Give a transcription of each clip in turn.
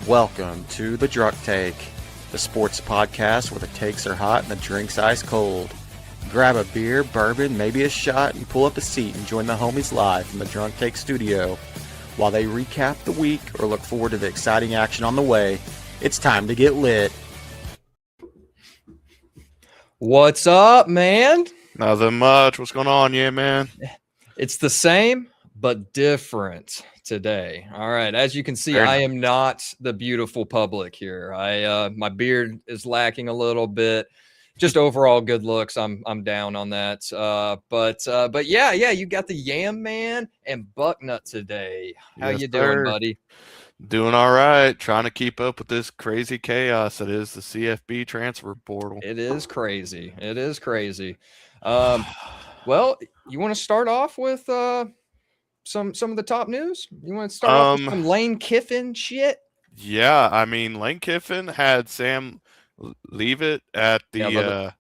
Welcome to the DrunkTake, the sports podcast where the takes are hot and the drinks ice cold. Grab a beer, bourbon, maybe a shot, and pull up a seat and join the homies live from the DrunkTake studio. While they recap the week or look forward to the exciting action on the way, it's time to get lit. What's up, man? Nothing much. What's going on, yeah, man? It's the same, but different today. All right. As you can see, I am not the beautiful public here. My beard is lacking a little bit. Just overall good looks. I'm down on that. But yeah, you got the Yam Man and Bucknut today. How you doing, buddy? Doing all right. Trying to keep up with this crazy chaos that is the CFB Transfer Portal. It is crazy. Well, you want to start off with some of the top news? You want to start off with some Lane Kiffin shit? Yeah, I mean, Lane Kiffin had Sam Leavitt at the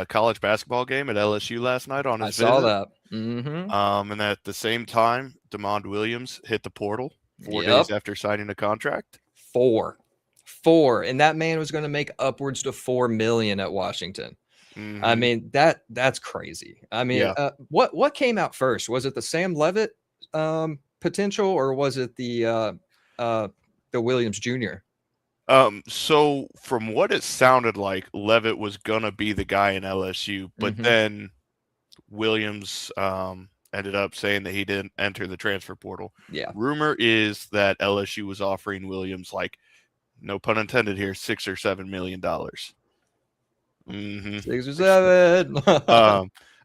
college basketball game at LSU last night on his visit. I saw that. Mm-hmm. And at the same time, DeMond Williams hit the portal 4 days after signing a contract. Four, and that man was going to make upwards to $4 million at Washington. Mm-hmm. I mean, that's crazy. I mean, what came out first? Was it the Sam Leavitt potential, or was it the Williams Jr.? So from what it sounded like, Leavitt was gonna be the guy in LSU, but then Williams ended up saying that he didn't enter the transfer portal. Yeah. Rumor is that LSU was offering Williams, like, no pun intended here, $6 or $7 million. 6 or 7.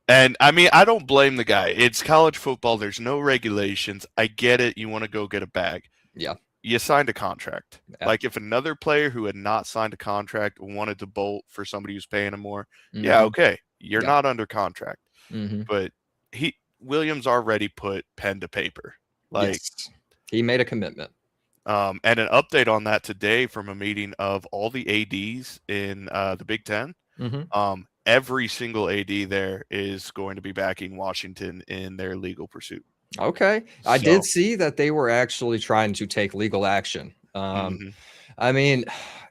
And I mean, I don't blame the guy. It's college football. There's no regulations. I get it. You want to go get a bag. Yeah. You signed a contract. Yeah. Like, if another player who had not signed a contract wanted to bolt for somebody who's paying him more, yeah, okay. You're not under contract. But Williams already put pen to paper. Like, yes. He made a commitment. And an update on that today from a meeting of all the ADs in the Big Ten. Every single AD there is going to be backing Washington in their legal pursuit. Okay. I did see that they were actually trying to take legal action. I mean,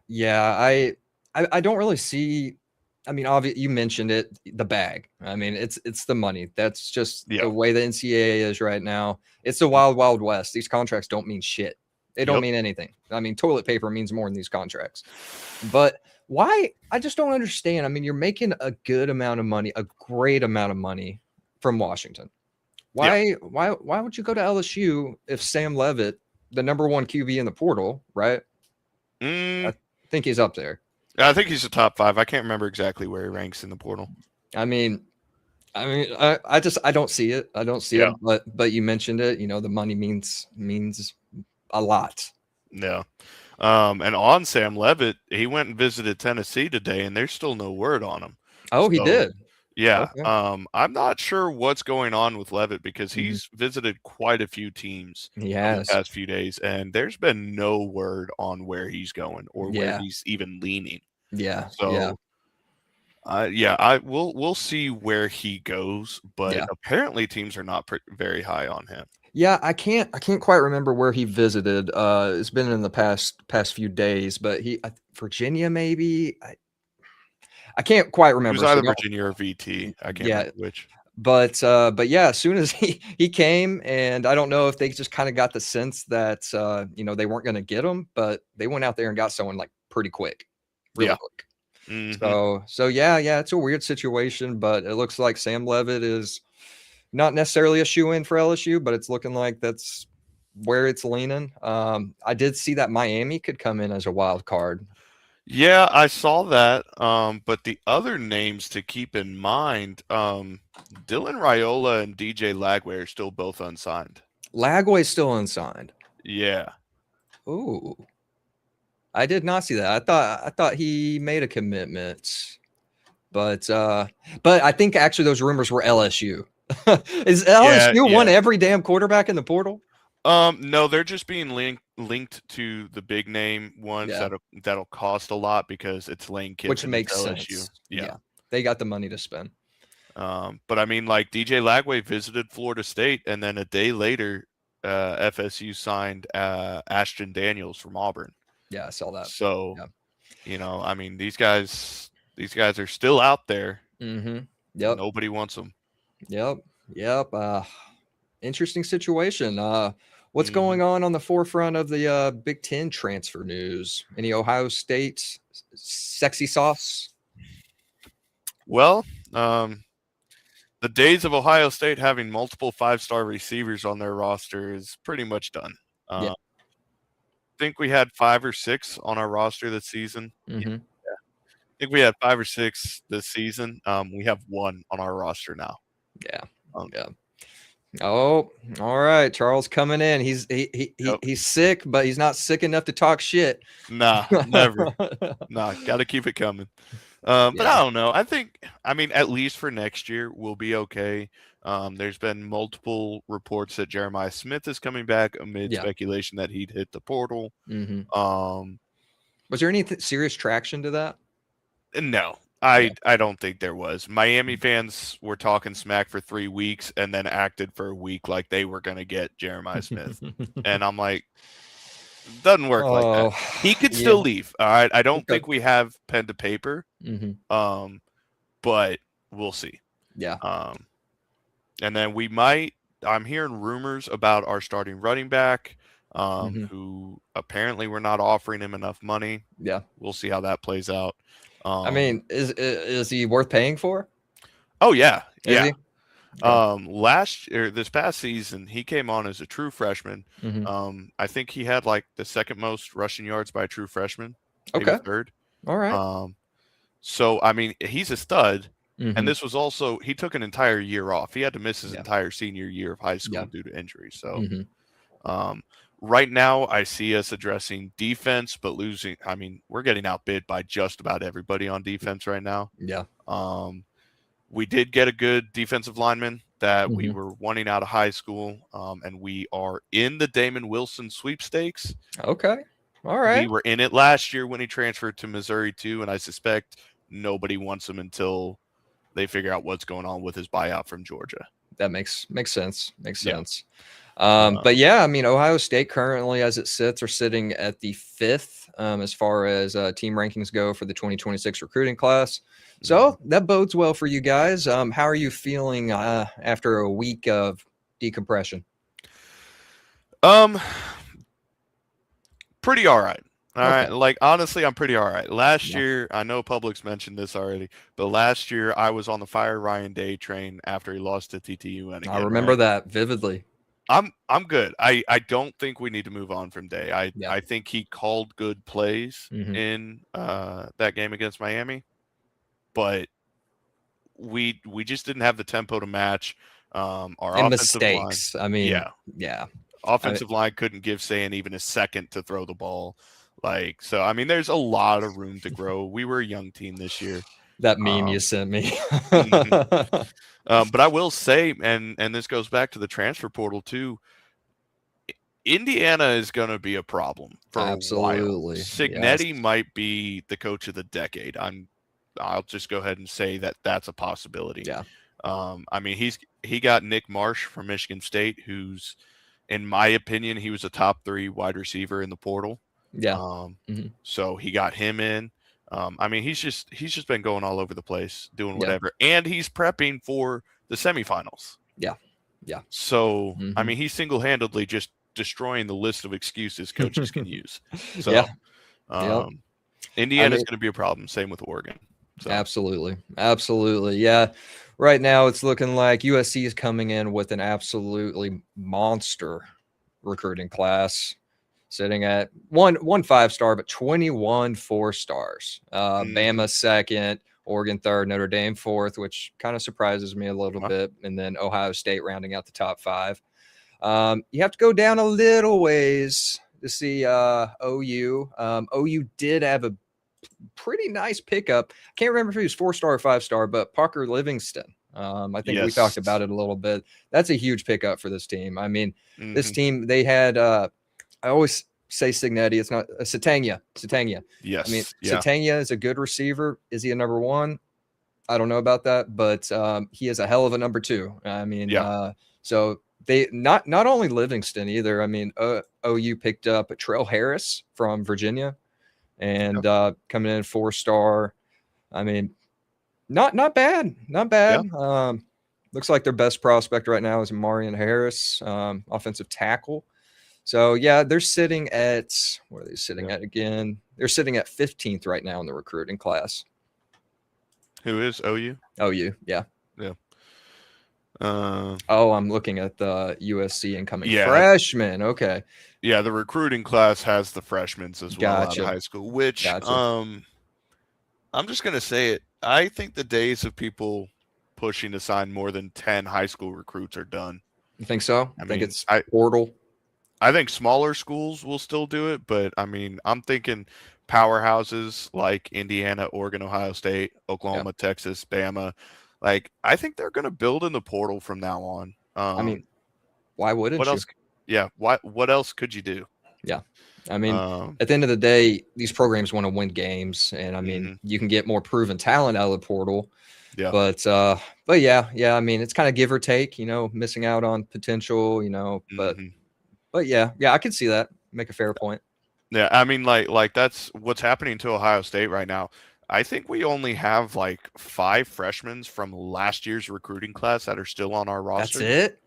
yeah, I don't really see. I mean, obviously, you mentioned it, the bag. I mean, it's the money. That's just the way the NCAA is right now. It's the wild, wild west. These contracts don't mean shit. They don't mean anything. I mean, toilet paper means more in these contracts. But why? I just don't understand. I mean, you're making a good amount of money, a great amount of money from Washington. Why would you go to LSU if Sam Leavitt, the number one QB in the portal, right? I think he's up there. I think he's a top 5. I can't remember exactly where he ranks in the portal. I don't see it. I don't see it. But you mentioned it. You know, the money means a lot. Yeah. And on Sam Leavitt, he went and visited Tennessee today, and there's still no word on him. Oh, he did. Yeah. Okay. I'm not sure what's going on with Leavitt because he's visited quite a few teams in the past few days, and there's been no word on where he's going or where he's even leaning. Yeah. So we'll see where he goes, but apparently teams are not very high on him. Yeah, I can't quite remember where he visited. It's been in the past few days, but Virginia maybe. I can't quite remember. It was either Virginia or VT. I can't remember which. But yeah, as soon as he came, and I don't know if they just kind of got the sense that they weren't going to get him, but they went out there and got someone like pretty quick, really quick. So yeah, it's a weird situation, but it looks like Sam Leavitt is not necessarily a shoe-in for LSU, but it's looking like that's where it's leaning. I did see that Miami could come in as a wild card. Yeah, I saw that. But the other names to keep in mind, Dylan Raiola and DJ Lagway are still both unsigned. Lagway's still unsigned. Yeah. Ooh. I did not see that. I thought he made a commitment. But I think actually those rumors were LSU. Is LSU won every damn quarterback in the portal? No, they're just being linked to the big name ones that'll cost a lot because it's Lane Kiffin, which makes LSU. sense. Yeah, they got the money to spend. But I mean, like DJ Lagway visited Florida State, and then a day later FSU signed Ashton Daniels from Auburn. Yeah, I saw that. So, I mean, these guys are still out there. Mm-hmm. Yep. Nobody wants them. Yep. Interesting situation. What's going on the forefront of the Big Ten transfer news? Any Ohio State sexy sauce? Well, the days of Ohio State having multiple 5-star receivers on their roster is pretty much done. I think we had 5 or 6 on our roster this season. Mm-hmm. I think we had 5 or 6 this season. We have 1 on our roster now. Yeah. Oh, all right. Charles coming in. He's sick, but he's not sick enough to talk shit. Nah, never. Nah, got to keep it coming. But I don't know. I mean, at least for next year, we'll be okay. There's been multiple reports that Jeremiah Smith is coming back amid speculation that he'd hit the portal. Mm-hmm. Was there any serious traction to that? No, I don't think there was. Miami fans were talking smack for 3 weeks and then acted for a week like they were going to get Jeremiah Smith. And I'm like, doesn't work like that. He could still leave. All right. I don't think we have pen to paper. Mm-hmm. But we'll see. Yeah. And then I'm hearing rumors about our starting running back, who apparently we're not offering him enough money. Yeah. We'll see how that plays out. I mean, is he worth paying for? Oh yeah. Is he? This past season, he came on as a true freshman. Mm-hmm. I think he had like the second most rushing yards by a true freshman. Okay. Third. All right. So I mean, he's a stud. And this was also, he took an entire year off. He had to miss his entire senior year of high school due to injury. So right now I see us addressing defense, but losing. I mean, we're getting outbid by just about everybody on defense right now. Yeah. We did get a good defensive lineman that we were wanting out of high school. And we are in the Damon Wilson sweepstakes. Okay. All right. We were in it last year when he transferred to Missouri too. And I suspect nobody wants him until they figure out what's going on with his buyout from Georgia. That makes sense. Makes sense. But yeah, I mean, Ohio State currently, as it sits, are sitting at the 5th as far as team rankings go for the 2026 recruiting class. So that bodes well for you guys. How are you feeling after a week of decompression? Pretty all right. All right. Like, honestly, I'm pretty all right. Last year, I know Publix mentioned this already, but last year I was on the Fire Ryan Day train after he lost to TTU. And again, I remember that vividly. I'm good. I don't think we need to move on from Day. I think he called good plays in that game against Miami, but we just didn't have the tempo to match our and offensive mistakes. line. I mean, Offensive line couldn't give Sayan even a second to throw the ball. Like, so, I mean, there's a lot of room to grow. We were a young team this year. That meme you sent me. But I will say, and this goes back to the transfer portal too, Indiana is going to be a problem for a while. Signetti might be the coach of the decade. I'll just go ahead and say that that's a possibility. Yeah. I mean, he got Nick Marsh from Michigan State, who's, in my opinion, he was a top 3 wide receiver in the portal. Yeah. So he got him in. I mean, he's just been going all over the place, doing whatever, and he's prepping for the semifinals. Yeah. So I mean, he's single-handedly just destroying the list of excuses coaches can use. So Indiana's going to be a problem. Same with Oregon. So. Absolutely. Yeah. Right now, it's looking like USC is coming in with an absolutely monster recruiting class, sitting at one 5-star, but 21 4-stars. Bama 2nd, Oregon 3rd, Notre Dame 4th, which kind of surprises me a little bit. And then Ohio State rounding out the top 5. You have to go down a little ways to see OU. OU did have a pretty nice pickup. I can't remember if he was 4-star or 5-star, but Parker Livingston. I think we talked about it a little bit. That's a huge pickup for this team. I mean, this team, they had I always say Signetti. It's not Satania. Yes. I mean, Satania is a good receiver. Is he a number 1? I don't know about that, but he is a hell of a number 2. I mean, so they not only Livingston either. I mean, OU picked up Trae Harris from Virginia, and coming in 4-star. I mean, not bad, not bad. Yeah. Looks like their best prospect right now is Marion Harris, offensive tackle. So yeah, they're sitting at, what are they sitting at again? They're sitting at 15th right now in the recruiting class. Who is OU? OU, yeah. Yeah. I'm looking at the USC incoming freshmen. Okay. Yeah, the recruiting class has the freshmen as well out of high school, which I'm just going to say it. I think the days of people pushing to sign more than 10 high school recruits are done. You think so? I think it's portal. I think smaller schools will still do it, but I mean, I'm thinking powerhouses like Indiana, Oregon, Ohio State, Oklahoma, Texas, Bama. Like, I think they're going to build in the portal from now on. I mean, why wouldn't what you? else? Yeah. What else could you do? Yeah. I mean, at the end of the day, these programs want to win games, and I mean, you can get more proven talent out of the portal. Yeah. But yeah. I mean, it's kind of give or take, missing out on potential, but yeah, I could see that. Make a fair point. Yeah, I mean, like that's what's happening to Ohio State right now. I think we only have like 5 freshmen from last year's recruiting class that are still on our roster. That's it?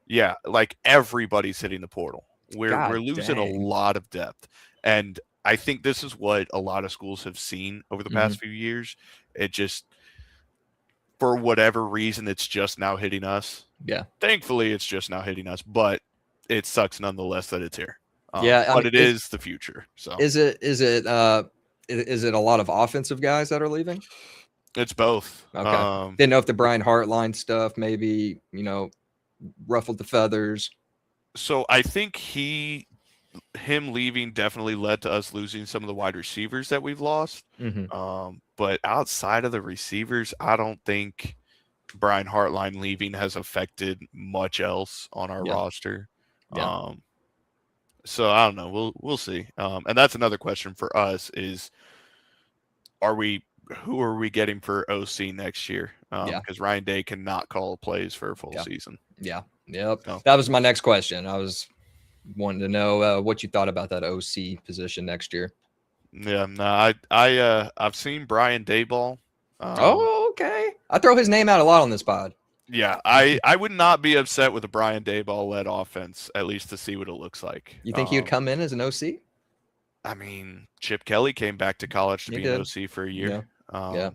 Yeah, like everybody's hitting the portal. We're losing a lot of depth. And I think this is what a lot of schools have seen over the past few years. It just, for whatever reason, it's just now hitting us. Yeah. Thankfully, it's just now hitting us, but it sucks nonetheless that it's here. But it is the future. So is it a lot of offensive guys that are leaving? It's both. Okay. Didn't know if the Brian Hartline stuff maybe, ruffled the feathers. So I think him leaving definitely led to us losing some of the wide receivers that we've lost. But outside of the receivers, I don't think Brian Hartline leaving has affected much else on our roster. Yeah. So I don't know. We'll see. And that's another question for us is, who are we getting for OC next year? Because Ryan Day cannot call plays for a full season. Yeah. Yep. So. That was my next question. I was wanting to know what you thought about that OC position next year. Yeah. No, I've seen Brian Dayball. Okay. I throw his name out a lot on this pod. Yeah, I would not be upset with a Brian Dayball-led offense, at least to see what it looks like. You think he would come in as an OC? I mean, Chip Kelly came back to college to be an OC for a year. Yeah.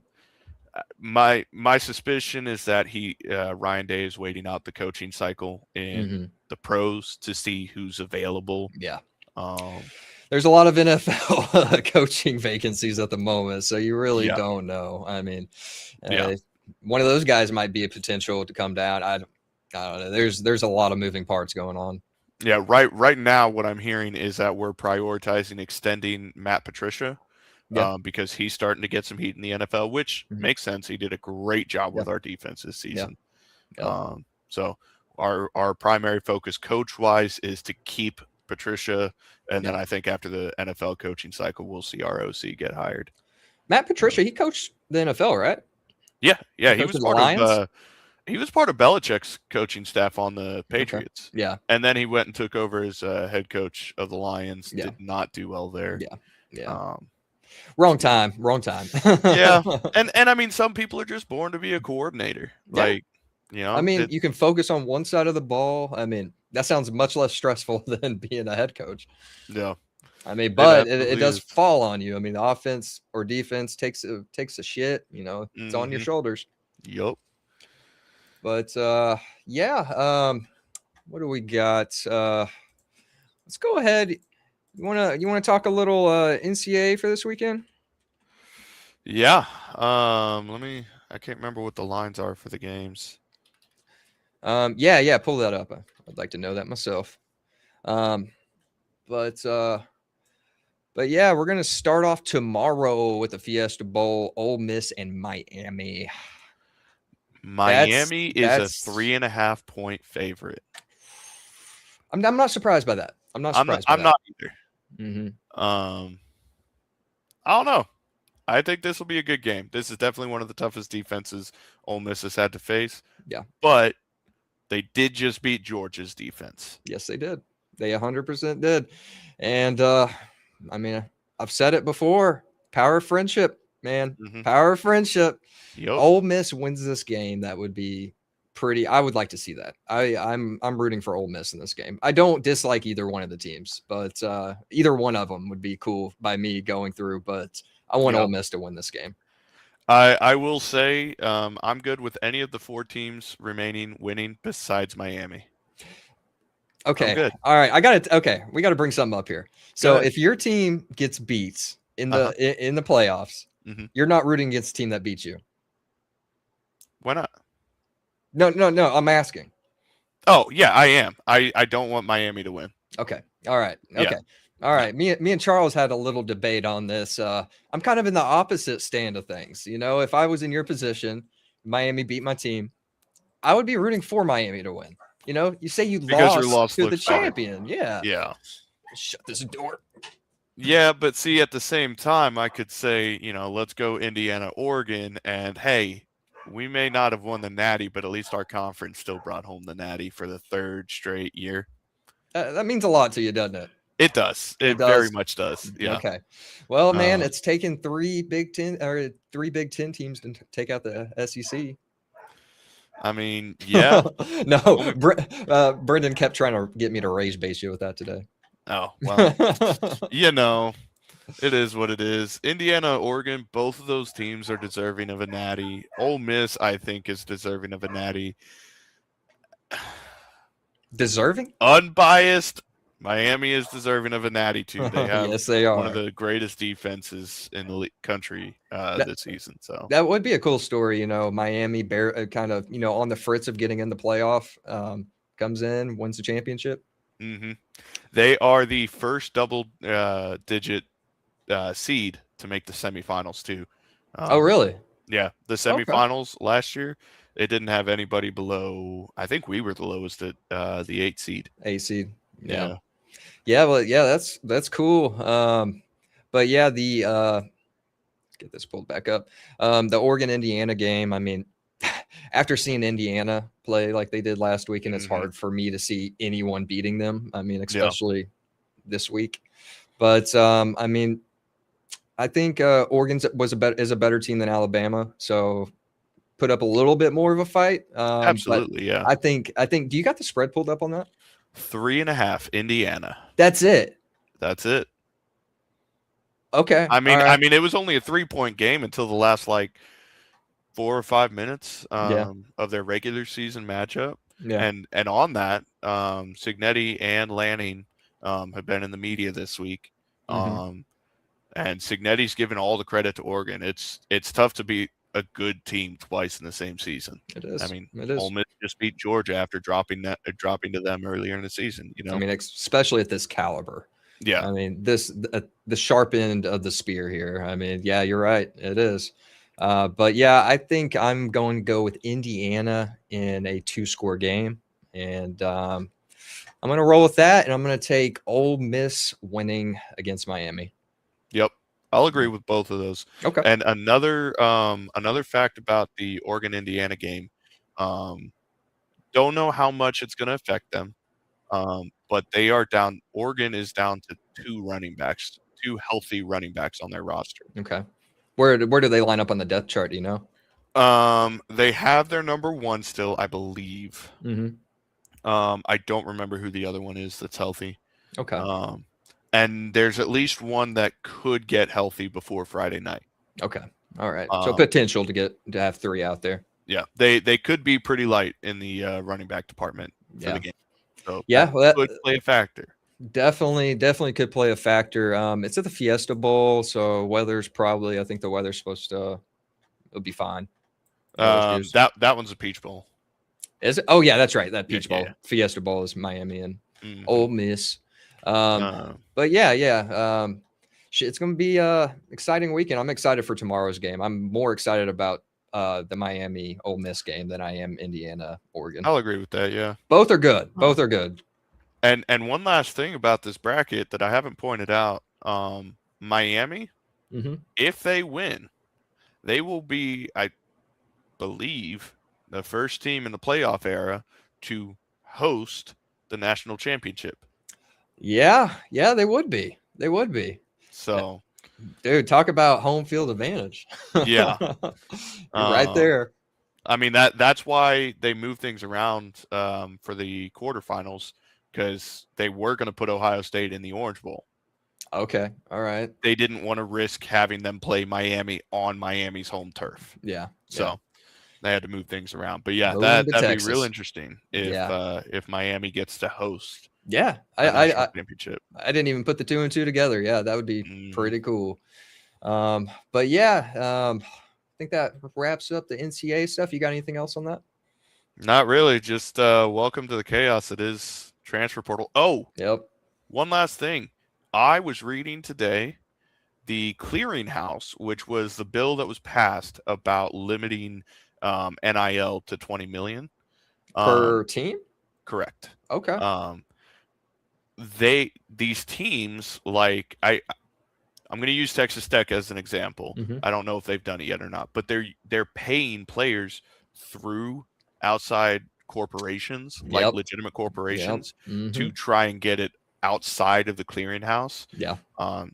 My suspicion is that Ryan Day is waiting out the coaching cycle in the pros to see who's available. Yeah. There's a lot of NFL coaching vacancies at the moment, so you really don't know. I mean, one of those guys might be a potential to come down. I don't know. There's a lot of moving parts going on. Yeah, right now what I'm hearing is that we're prioritizing extending Matt Patricia because he's starting to get some heat in the NFL, which makes sense. He did a great job with our defense this season. So our primary focus coach-wise is to keep Patricia, and then I think after the NFL coaching cycle, we'll see our OC get hired. Matt Patricia, he coached the NFL, right? Yeah, he was part of Belichick's coaching staff on the Patriots. Okay. Yeah, and then he went and took over as head coach of the Lions. Did not do well there. Wrong time. Yeah, and I mean, some people are just born to be a coordinator. I mean, you can focus on one side of the ball. I mean, that sounds much less stressful than being a head coach. Yeah. I mean, but it does fall on you. I mean, the offense or defense takes a shit, it's on your shoulders. Yep. But what do we got? Let's go ahead. You wanna talk a little NCAA for this weekend? Yeah. I can't remember what the lines are for the games. Pull that up. I'd like to know that myself. But yeah, we're going to start off tomorrow with the Fiesta Bowl, Ole Miss and Miami. Miami is a 3.5 point favorite. I'm not surprised by that. I'm not either. I don't know. I think this will be a good game. This is definitely one of the toughest defenses Ole Miss has had to face. Yeah. But they did just beat Georgia's defense. Yes, they did. They 100% did. And I mean, I've said it before. Power of friendship, man. Power of friendship. Yep. Ole Miss wins this game. That would be pretty. I would like to see that. I'm rooting for Ole Miss in this game. I don't dislike either one of the teams, but either one of them would be cool by me going through. But I want Ole Miss to win this game. I will say I'm good with any of the 4 teams remaining winning besides Miami. Okay. Good. All right. We got to bring something up here. So if your team gets beat in the playoffs, you're not rooting against the team that beats you. Why not? No. I'm asking. Oh yeah, I am. I don't want Miami to win. Okay. All right. Okay. Yeah. All right. Me and Charles had a little debate on this. I'm kind of in the opposite stand of things. You know, if I was in your position, Miami beat my team, I would be rooting for Miami to win. You know, you say you lost to the champion. Yeah. Yeah. Shut this door. Yeah, but see, at the same time, I could say, you know, let's go Indiana, Oregon, and hey, we may not have won the Natty, but at least our conference still brought home the Natty for the 3rd straight year. That means a lot to you, doesn't it? It does. It very much does. Yeah. Okay. Well, man, it's taken 3 Big Ten teams to take out the SEC. I mean, yeah. No, Brendan kept trying to get me to rage base you with that today. Oh, well, you know, it is what it is. Indiana, Oregon, both of those teams are deserving of a Natty. Ole Miss, I think, is deserving of a Natty. Deserving? Unbiased. Miami is deserving of a Natty too. They have yes, they are. One of the greatest defenses in the country this season. So that would be a cool story. You know, Miami kind of, you know, on the fritz of getting in the playoff, comes in, wins the championship. They are the first double-digit seed to make the semifinals too. Oh, really? Yeah, the semifinals last year, it didn't have anybody below. I think we were the lowest at the 8 seed. 8 seed. Yeah. Yeah, well, yeah, that's cool. But yeah, let's get this pulled back up. The Oregon Indiana game, I mean, after seeing Indiana play like they did last week, and it's hard for me to see anyone beating them. I mean, especially this week. But I mean, I think Oregon is a better team than Alabama, so put up a little bit more of a fight. Absolutely, yeah. I think. Do you got the spread pulled up on that? 3.5 Indiana. That's it. Okay. I mean, it was only a 3-point game until the last 4 or 5 minutes of their regular season matchup. Yeah. And on that, Cignetti and Lanning have been in the media this week. And Cignetti's given all the credit to Oregon. It's tough to beat a good team twice in the same season. It is. I mean, Ole Miss just beat Georgia after dropping to them earlier in the season. You know, I mean, especially at this caliber. Yeah. I mean, the sharp end of the spear here. I mean, yeah, you're right. It is. But yeah, I think I'm going to go with Indiana in a 2-score game, and I'm going to roll with that, and I'm going to take Ole Miss winning against Miami. Yep. I'll agree with both of those. Okay. And another fact about the Oregon-Indiana game, don't know how much it's going to affect them, but they are down. Oregon is down to 2 healthy running backs on their roster. Okay. Where do they line up on the depth chart? Do you know? They have their number 1 still, I believe. I don't remember who the other one is that's healthy. Okay. And there's at least one that could get healthy before Friday night. Okay. All right. So potential to have 3 out there. Yeah. They could be pretty light in the running back department for the game. So that could play a factor. Definitely could play a factor. It's at the Fiesta Bowl, so weather's probably. I think the weather's supposed to. It'll be fine. That one's a Peach Bowl. Is it? Oh yeah, that's right. That Peach Bowl. Yeah. Fiesta Bowl is Miami and Ole Miss. But yeah. It's going to be a exciting weekend. I'm excited for tomorrow's game. I'm more excited about the Miami Ole Miss game than I am Indiana Oregon. I'll agree with that. Yeah, both are good. Both are good. And one last thing about this bracket that I haven't pointed out, Miami, if they win, they will be, I believe, the first team in the playoff era to host the national championship. Yeah, they would be. They would be. So, dude, talk about home field advantage. Yeah. You're right there. I mean, that's why they moved things around for the quarterfinals, because they were going to put Ohio State in the Orange Bowl. Okay. All right. They didn't want to risk having them play Miami on Miami's home turf. Yeah. So they had to move things around. But yeah, that'd be real interesting if Miami gets to host. Yeah. National championship. I didn't even put the 2 and 2 together. Yeah, that would be pretty cool. But yeah, I think that wraps up the NCAA stuff. You got anything else on that? Not really. Just welcome to the chaos that is transfer portal. Oh, yep. One last thing. I was reading today the Clearinghouse, which was the bill that was passed about limiting NIL to 20 million per team. Correct. Okay. These teams, like I'm going to use Texas Tech as an example. I don't know if they've done it yet or not, but they're paying players through outside corporations, like legitimate corporations, to try and get it outside of the clearinghouse. Yeah.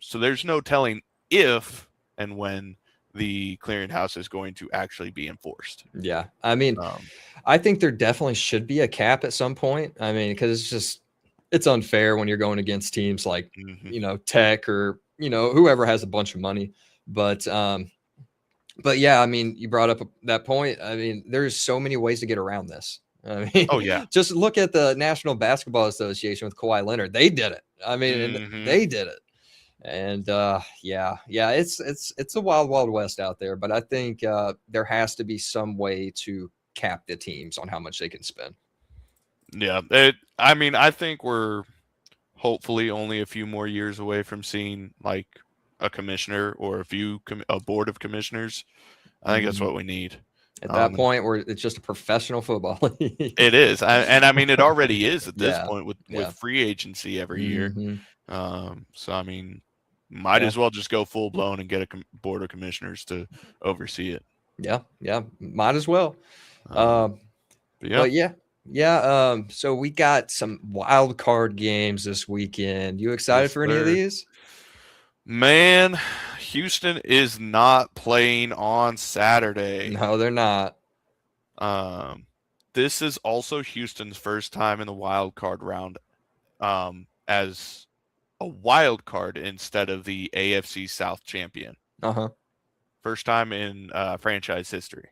So there's no telling if and when the clearinghouse is going to actually be enforced. Yeah. I mean, I think there definitely should be a cap at some point. I mean, because it's unfair when you're going against teams like, Tech or, whoever has a bunch of money. But yeah, I mean, you brought up that point. I mean, there's so many ways to get around this. I mean, oh yeah, just look at the National Basketball Association with Kawhi Leonard. They did it. I mean, they did it. And yeah, it's a wild, wild west out there. But I think there has to be some way to cap the teams on how much they can spend. Yeah, I mean, I think we're hopefully only a few more years away from seeing like a commissioner or a board of commissioners. I think that's what we need. At that point, where it's just a professional football league. It is. And I mean, it already is at this point with free agency every year. So, I mean, might as well just go full blown and get a board of commissioners to oversee it. Yeah. Might as well. But yeah. So we got some wild card games this weekend. You excited for any of these? Man, Houston is not playing on Saturday. No, they're not. This is also Houston's first time in the wild card round as a wild card instead of the AFC South champion. First time in franchise history.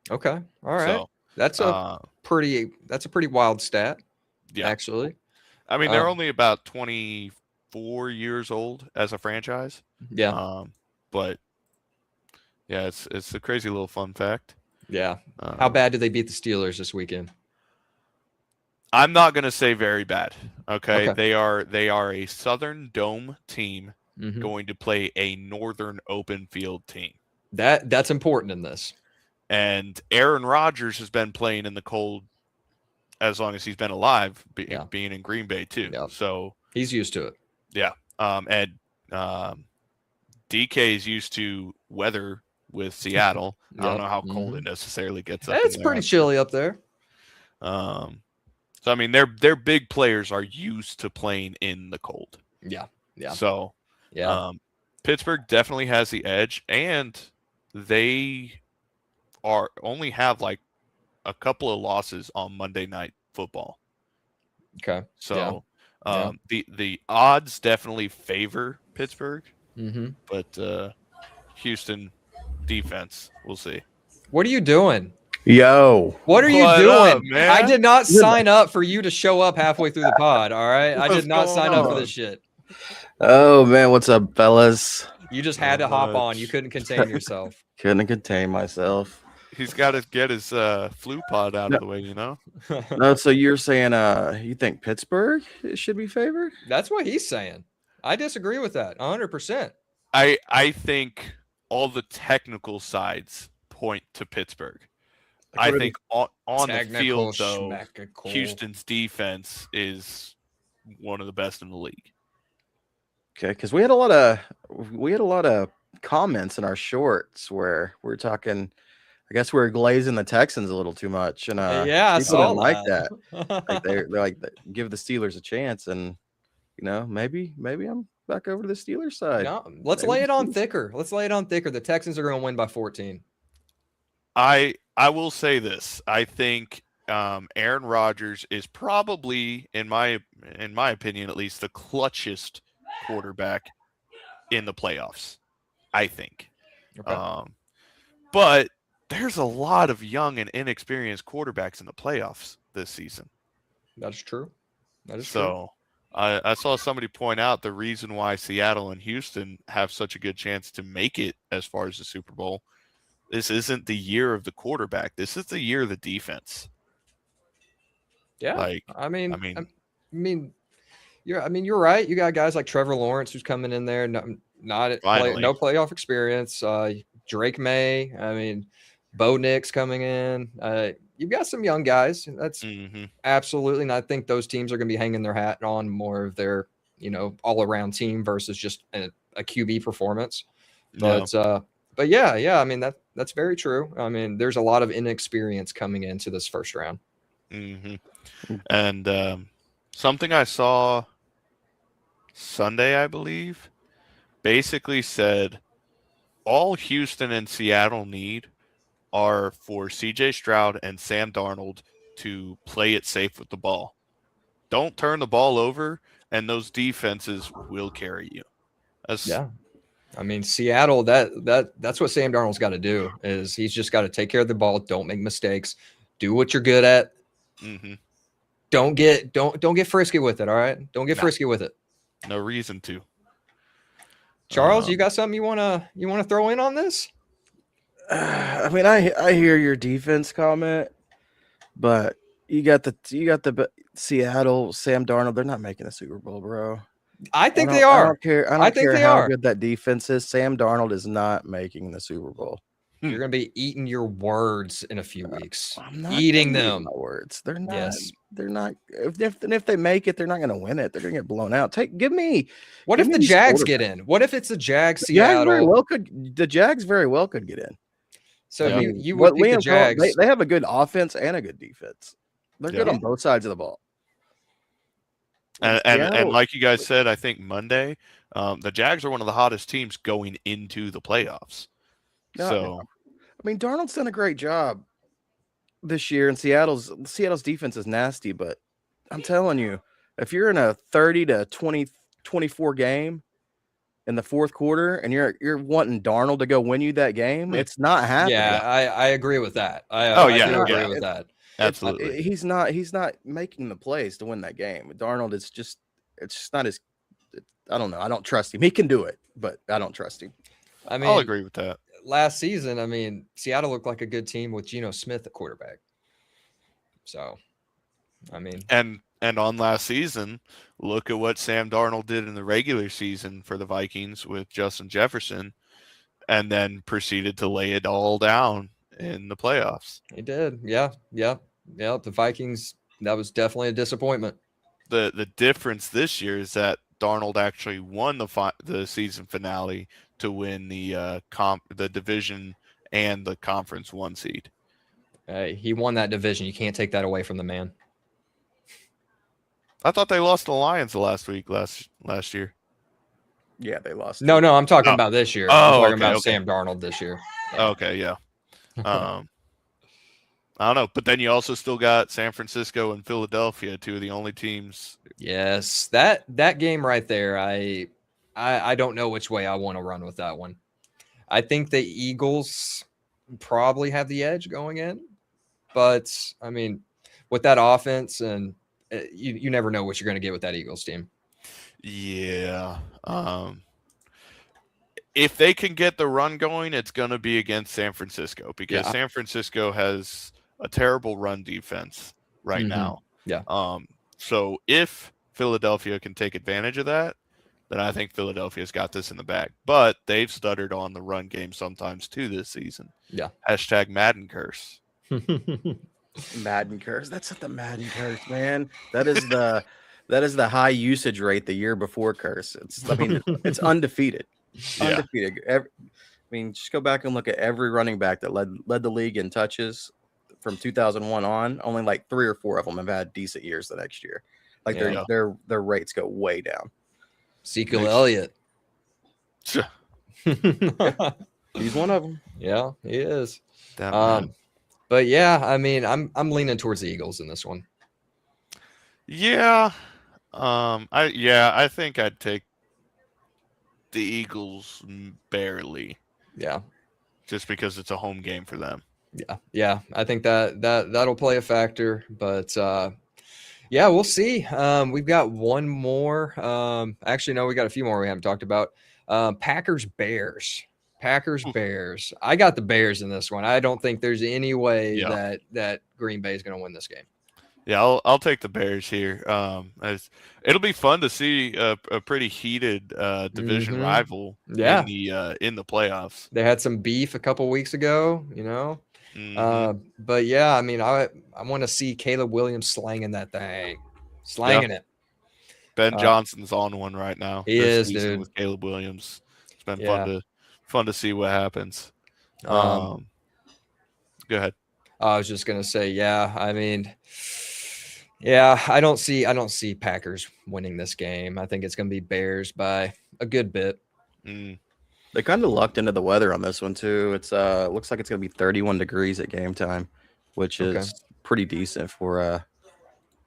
Okay. All right. So, that's a pretty wild stat. Yeah. Actually. I mean, they're only about 24 years old as a franchise. Yeah. But yeah, it's a crazy little fun fact. Yeah. How bad did they beat the Steelers this weekend? I'm not going to say very bad. Okay. They are a Southern Dome team going to play a Northern open field team. That's important in this. And Aaron Rodgers has been playing in the cold as long as he's been alive, being in Green Bay too. Yep. So he's used to it. Yeah. And DK is used to weather with Seattle. I don't know how cold it necessarily gets up. It's pretty chilly up there. So I mean, their big players are used to playing in the cold. Yeah. So Pittsburgh definitely has the edge, and they only have like a couple of losses on Monday Night Football. Okay. So the odds definitely favor Pittsburgh, but Houston defense, we'll see. What are you doing? Yo. What are you doing? Man? I did not sign up for you to show up halfway through the pod, all right? I did not sign up for this shit. Oh, man. What's up, fellas? You just had to hop on. You couldn't contain yourself. Couldn't contain myself. He's got to get his flu pod out of the way, No, so you're saying you think Pittsburgh should be favored? That's what he's saying. I disagree with that 100%. I think all the technical sides point to Pittsburgh. I think on the field, though, Houston's defense is one of the best in the league. Okay, because we had a lot of comments in our shorts where we're talking I guess we're glazing the Texans a little too much, and I saw like that. Like they're like give the Steelers a chance, and maybe I'm back over to the Steelers side. No, let's lay it on thicker. The Texans are going to win by 14. I will say this. I think Aaron Rodgers is probably, in my opinion, at least, the clutchest quarterback in the playoffs. I think. Okay. But there's a lot of young and inexperienced quarterbacks in the playoffs this season. That's true. So I saw somebody point out the reason why Seattle and Houston have such a good chance to make it as far as the Super Bowl. This isn't the year of the quarterback. This is the year of the defense. Yeah. I mean, you're right. You got guys like Trevor Lawrence who's coming in there, no playoff experience. Drake May. I mean, Bo Nix coming in. You've got some young guys. That's absolutely. And I think those teams are going to be hanging their hat on more of their, all around team versus just a QB performance. But yeah. I mean, that's very true. I mean, there's a lot of inexperience coming into this first round. And something I saw Sunday, I believe, basically said all Houston and Seattle need are for CJ Stroud and Sam Darnold to play it safe with the ball. Don't turn the ball over, and those defenses will carry you. I mean, Seattle, that's what Sam Darnold's got to do, is he's just got to take care of the ball, don't make mistakes, do what you're good at. Don't get frisky with it, all right? Don't get frisky with it. No reason to. Charles, you got something you wanna throw in on this? I mean, I hear your defense comment, but you got the Seattle Sam Darnold. They're not making the Super Bowl, bro. I think they are. I don't care how good that defense is. Sam Darnold is not making the Super Bowl. You're going to be eating your words in a few weeks. I'm not eating them. My words. They're not. Yes. They're not. If they make it, they're not going to win it. They're going to get blown out. What if the Jags get in? What if it's the Jags? Seattle. The Jags very well could get in. So you would pick the Jags. They have a good offense and a good defense. They're good on both sides of the ball. And like you guys said, I think Monday, the Jags are one of the hottest teams going into the playoffs. I mean, Darnold's done a great job this year, and Seattle's defense is nasty. But I'm telling you, if you're in a 30 to 24 game in the fourth quarter, and you're wanting Darnold to go win you that game, it's not happening. Yeah, I agree with that. I agree with that. Absolutely. He's not making the plays to win that game. Darnold is just not his. I don't know. I don't trust him. He can do it, but I don't trust him. I mean, I'll agree with that. Last season, I mean, Seattle looked like a good team with Geno Smith at quarterback. So, I mean, and on last season, look at what Sam Darnold did in the regular season for the Vikings with Justin Jefferson, and then proceeded to lay it all down in the playoffs. He did. Yeah. The Vikings, that was definitely a disappointment. The difference this year is that Darnold actually won the season finale to win the division and the conference 1 seed. He won that division. You can't take that away from the man. I thought they lost the Lions last year. Yeah, they lost. No, I'm talking about this year. I'm talking about Sam Darnold this year. Okay, yeah. I don't know, but then you also still got San Francisco and Philadelphia, two of the only teams. Yes, that game right there, I don't know which way I want to run with that one. I think the Eagles probably have the edge going in, but I mean, with that offense, and you never know what you're going to get with that Eagles team. Yeah. If they can get the run going, it's going to be against San Francisco, because San Francisco has a terrible run defense right now. Yeah. So if Philadelphia can take advantage of that, then I think Philadelphia's got this in the bag. But they've stuttered on the run game sometimes too this season. Yeah. # Madden curse. Madden curse. That's not the Madden curse, man. That is the high usage rate the year before curse. It's undefeated. Yeah. Undefeated. mean, just go back and look at every running back that led the league in touches from 2001 on. Only like 3 or 4 of them have had decent years the next year. Like their rates go way down. Ezekiel Elliott. Yeah, he's one of them. Yeah, he is. But yeah, I mean, I'm leaning towards the Eagles in this one. Yeah. I think I'd take the Eagles barely. Yeah. Just because it's a home game for them. Yeah. I think that'll play a factor, but yeah, we'll see. We've got one more. Actually, no, we got a few more we haven't talked about. Packers Bears. I got the Bears in this one. I don't think there's any way that Green Bay is going to win this game. Yeah, I'll take the Bears here. It'll be fun to see a pretty heated division rival in the playoffs. They had some beef a couple weeks ago, you know. But yeah, I mean, I want to see Caleb Williams slanging that thing, it. Ben Johnson's on one right now. He is, dude. With Caleb Williams, it's been fun to see what happens. Go ahead. I was just gonna say, yeah. I mean, yeah, I don't see Packers winning this game. I think it's gonna be Bears by a good bit. They kind of lucked into the weather on this one too. It's looks like it's gonna be 31 degrees at game time, which is pretty decent for a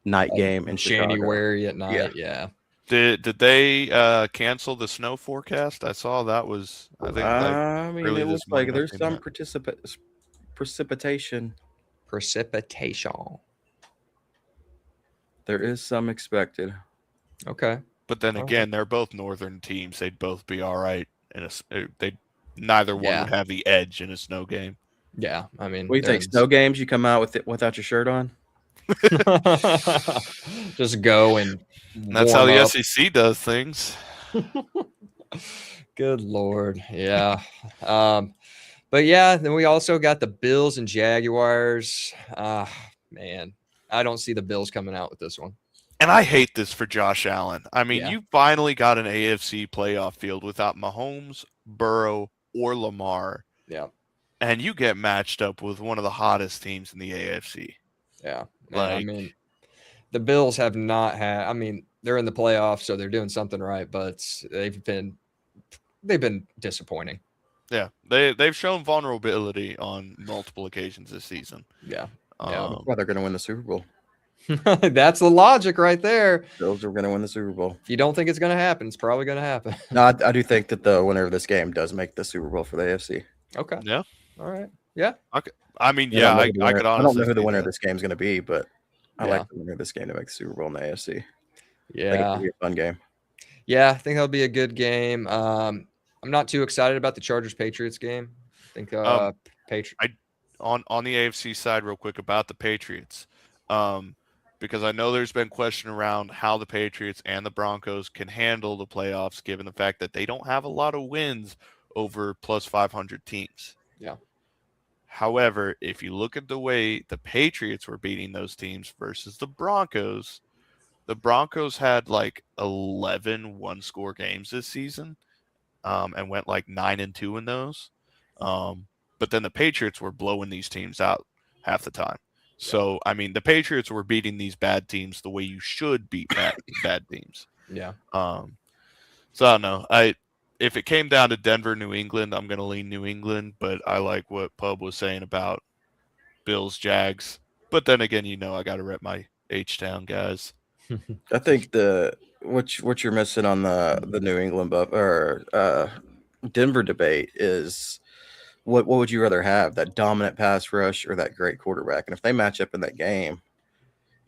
night game in January at night. Yeah. Did they cancel the snow forecast? I saw that was. I mean, it looks like there's some precipitation. There is some expected. Okay. But then again, they're both northern teams. They'd both be all right. Neither one would have the edge in a snow game. Yeah, I mean, we take snow games. You come out without your shirt on. Just go and. That's how the SEC does things. Good Lord, yeah. But yeah, then we also got the Bills and Jaguars. Man, I don't see the Bills coming out with this one. And I hate this for Josh Allen. I mean, you finally got an AFC playoff field without Mahomes, Burrow, or Lamar. Yeah. And you get matched up with one of the hottest teams in the AFC. Yeah. I mean, the Bills have not had – I mean, they're in the playoffs, so they're doing something right, but they've been disappointing. Yeah, they've shown vulnerability on multiple occasions this season. Yeah. That's why they're going to win the Super Bowl. That's the logic right there. Bills are going to win the Super Bowl. If you don't think it's going to happen, it's probably going to happen. No, I do think that the winner of this game does make the Super Bowl for the AFC. Okay. Yeah. All right. Yeah. Okay. I mean, I could honestly. I don't know who the winner of this game is going to be, but I like the winner of this game to make the Super Bowl in the AFC. Yeah. I think it'll be a fun game. Yeah, I think that'll be a good game. I'm not too excited about the Chargers-Patriots game. I think on the AFC side, real quick about the Patriots, because I know there's been question around how the Patriots and the Broncos can handle the playoffs, given the fact that they don't have a lot of wins over plus 500 teams. Yeah. However, if you look at the way the Patriots were beating those teams versus the Broncos had like 11 one-score games this season, and went like 9-2 in those. But then the Patriots were blowing these teams out half the time. So, I mean, the Patriots were beating these bad teams the way you should beat bad teams. Yeah. So I don't know. If it came down to Denver, New England, I'm going to lean New England, but I like what Pub was saying about Bills, Jags. But then again, I got to rep my H-Town guys. I think what you're missing on the New England or Denver debate is what would you rather have, that dominant pass rush or that great quarterback? And if they match up in that game,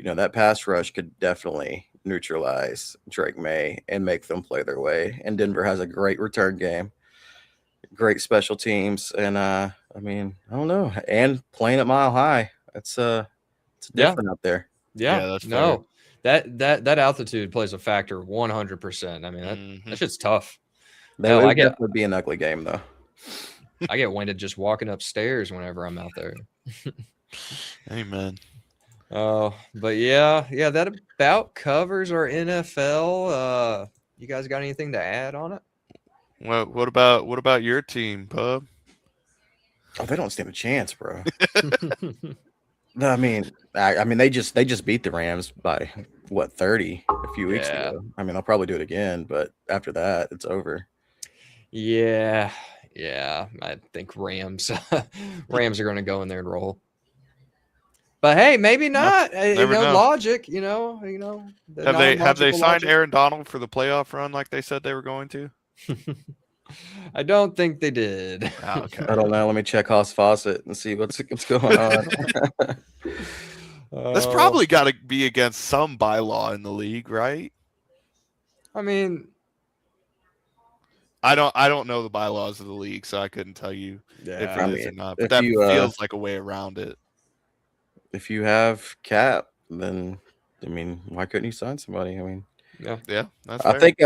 that pass rush could definitely neutralize Drake May and make them play their way. And Denver has a great return game, great special teams, and I mean, I don't know, and playing at Mile High, it's different up there. Yeah, that's fair. That altitude plays a factor 100%. I mean, that shit's tough. That would be an ugly game though. I get winded just walking upstairs whenever I'm out there. Amen. But yeah, that about covers our NFL. You guys got anything to add on it? Well, what about your team, Pub? Oh, they don't stand a chance, bro. I mean, they just beat the Rams by what 30 a few weeks ago. I mean, they'll probably do it again, but after that, it's over. Yeah. I think Rams are going to go in there and roll. But hey, maybe not. Never know. Logic. Have they signed Aaron Donald for the playoff run like they said they were going to? I don't think they did. Oh, okay. I don't know. Let me check Haas Fawcett and see what's going on. That's probably got to be against some bylaw in the league, right? I mean, I don't know the bylaws of the league, so I couldn't tell you if it is or not. But that feels like a way around it. If you have cap, then I mean, why couldn't you sign somebody? I mean, yeah. That's fair. I think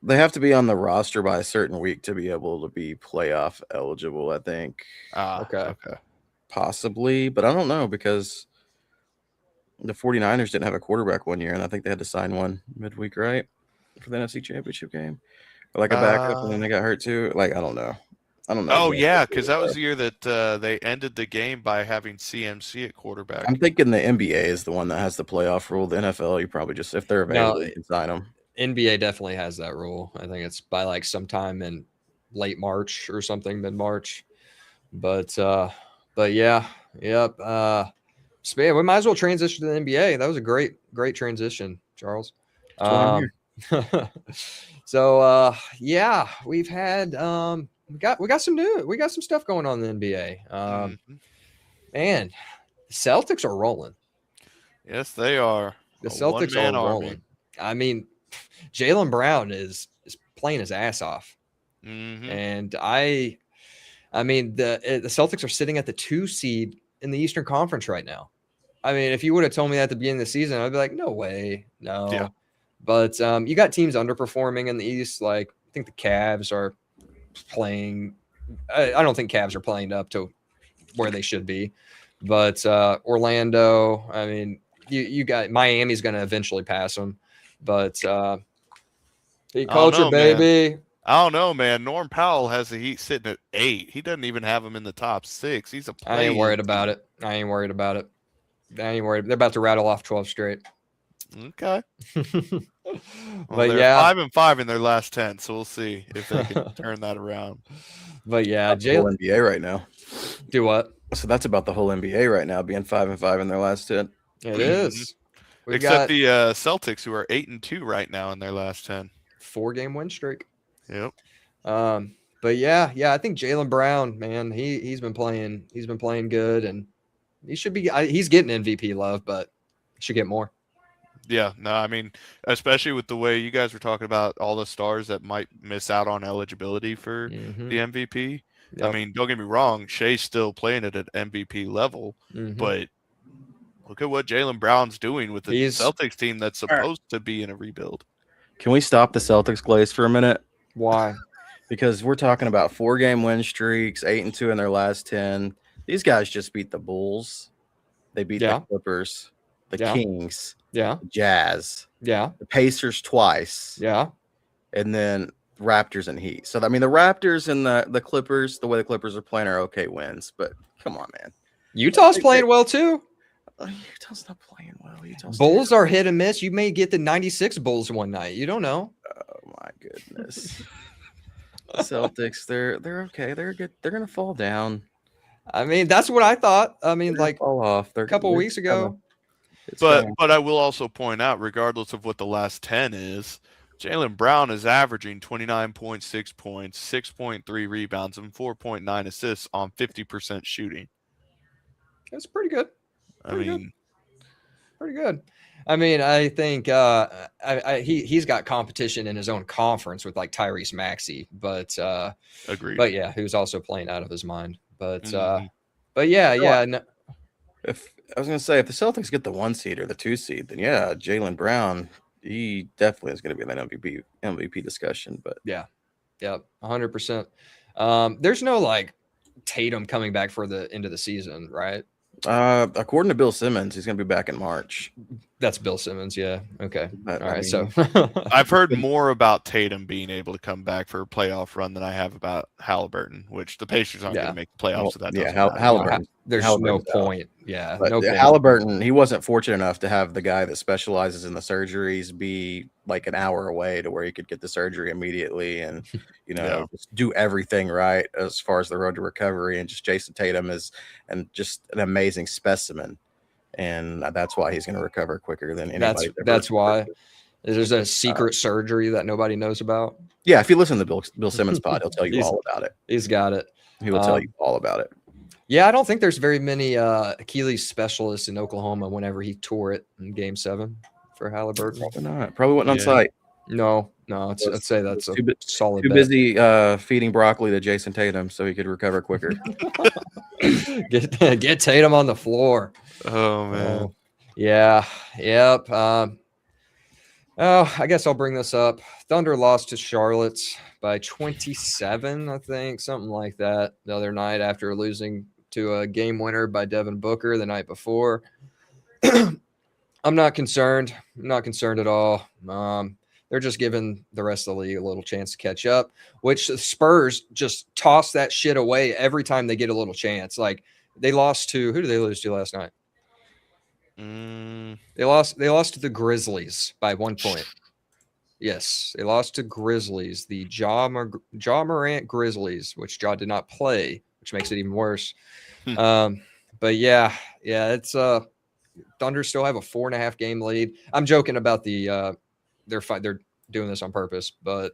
they have to be on the roster by a certain week to be able to be playoff eligible. I think. Okay. Possibly, but I don't know because the 49ers didn't have a quarterback one year, and I think they had to sign one midweek, right, for the NFC Championship game, or like a backup, and then they got hurt too. Like I don't know. Oh yeah, because that was the year that they ended the game by having CMC at quarterback. I'm thinking the NBA is the one that has the playoff rule. The NFL, you probably just if they're available, you can sign them. NBA definitely has that rule. I think it's by like sometime in late March or something, mid-March. But yeah, yep. We might as well transition to the NBA. That was a great transition, Charles. So yeah, we've had we got some stuff going on in the NBA. Man, the Celtics are rolling. Yes, they are. The Celtics are rolling. I mean, Jaylen Brown is playing his ass off. And I mean, the Celtics are sitting at the 2 seed in the Eastern Conference right now. I mean, if you would have told me that at the beginning of the season, I'd be like, no way, no. Yeah. But you got teams underperforming in the East. Like I think the Cavs are playing. I don't think Cavs are playing up to where they should be. But Orlando, I mean, you got Miami's going to eventually pass them. But culture, baby. Man. I don't know, man. Norm Powell has the Heat sitting at 8. He doesn't even have them in the top 6. He's a play. I ain't worried about it. They're about to rattle off 12 straight. Okay. But yeah, 5-5 in their last 10, so we'll see if they can turn that around. But yeah, Jaylen NBA right now. Do what? So that's about the whole NBA right now, being 5-5 in their last 10. It is. Except the Celtics, who are 8-2 right now in their last 10. 4-game win streak. Yep. But yeah, I think Jaylen Brown, man, he's been playing good, and he should be. He's getting MVP love, but he should get more. Yeah, no, I mean, especially with the way you guys were talking about all the stars that might miss out on eligibility for the MVP. Yep. I mean, don't get me wrong, Shea's still playing at an MVP level, but look at what Jaylen Brown's doing with the Celtics team that's supposed to be in a rebuild. Can we stop the Celtics, Glaze, for a minute? Why? Because we're talking about 4-game win streaks, 8-2 in their last 10. These guys just beat the Bulls. They beat the Clippers, the Kings, the Jazz, the Pacers twice, and then Raptors and Heat. So I mean, the Raptors and the Clippers, the way the Clippers are playing, are okay wins. But come on, man, Utah's playing well too. Utah's not playing well. Bulls are hit and miss. You may get the 96 Bulls one night. You don't know. Oh my goodness. Celtics, they're okay. They're good. They're gonna fall down. I mean, that's what I thought. I mean, like fall off. A couple weeks ago. But I will also point out, regardless of what the last 10 is, Jaylen Brown is averaging 29.6 points, 6.3 rebounds, and 4.9 assists on 50% shooting. That's pretty good. Pretty good. I mean, I think he's got competition in his own conference with like Tyrese Maxey, but agreed. But yeah, who's also playing out of his mind. But yeah. No. If I was gonna say, if the Celtics get the 1 seed or the 2 seed, then yeah, Jaylen Brown, he definitely is going to be in that MVP discussion. But yeah, 100%. There's no like Tatum coming back for the end of the season, right? According to Bill Simmons, he's going to be back in March. That's Bill Simmons. Yeah. Okay. But, all right. mean, so I've heard more about Tatum being able to come back for a playoff run than I have about Halliburton, which the Pacers aren't going to make the playoffs. So that doesn't matter. Halliburton. There's no point. Yeah. But no point. Halliburton, he wasn't fortunate enough to have the guy that specializes in the surgeries be like an hour away to where he could get the surgery immediately and, just do everything right as far as the road to recovery. And just Jason Tatum is just an amazing specimen. And that's why he's going to recover quicker than anybody. That's why. There's a secret surgery that nobody knows about. Yeah, if you listen to Bill Simmons pod, he'll tell you all about it. He's got it. He will tell you all about it. Yeah, I don't think there's very many Achilles specialists in Oklahoma whenever he tore it in Game 7 for Halliburton. Probably not. Probably wasn't on site. No. I'd say that's a solid bet. Too busy feeding broccoli to Jason Tatum so he could recover quicker. Get Tatum on the floor. Oh, man. Yeah. Yep. I guess I'll bring this up. Thunder lost to Charlotte by 27, I think, something like that, the other night after losing to a game winner by Devin Booker the night before. I'm not concerned. I'm not concerned at all. They're just giving the rest of the league a little chance to catch up, which the Spurs just toss that shit away every time they get a little chance. Like they lost to – who did they lose to last night? They lost to the Grizzlies by 1 point. Yes, they lost to Grizzlies, the Ja Morant Grizzlies, which Ja did not play, which makes it even worse. But yeah, it's Thunder still have a 4.5 game lead. I'm joking about the their fight. They're doing this on purpose, but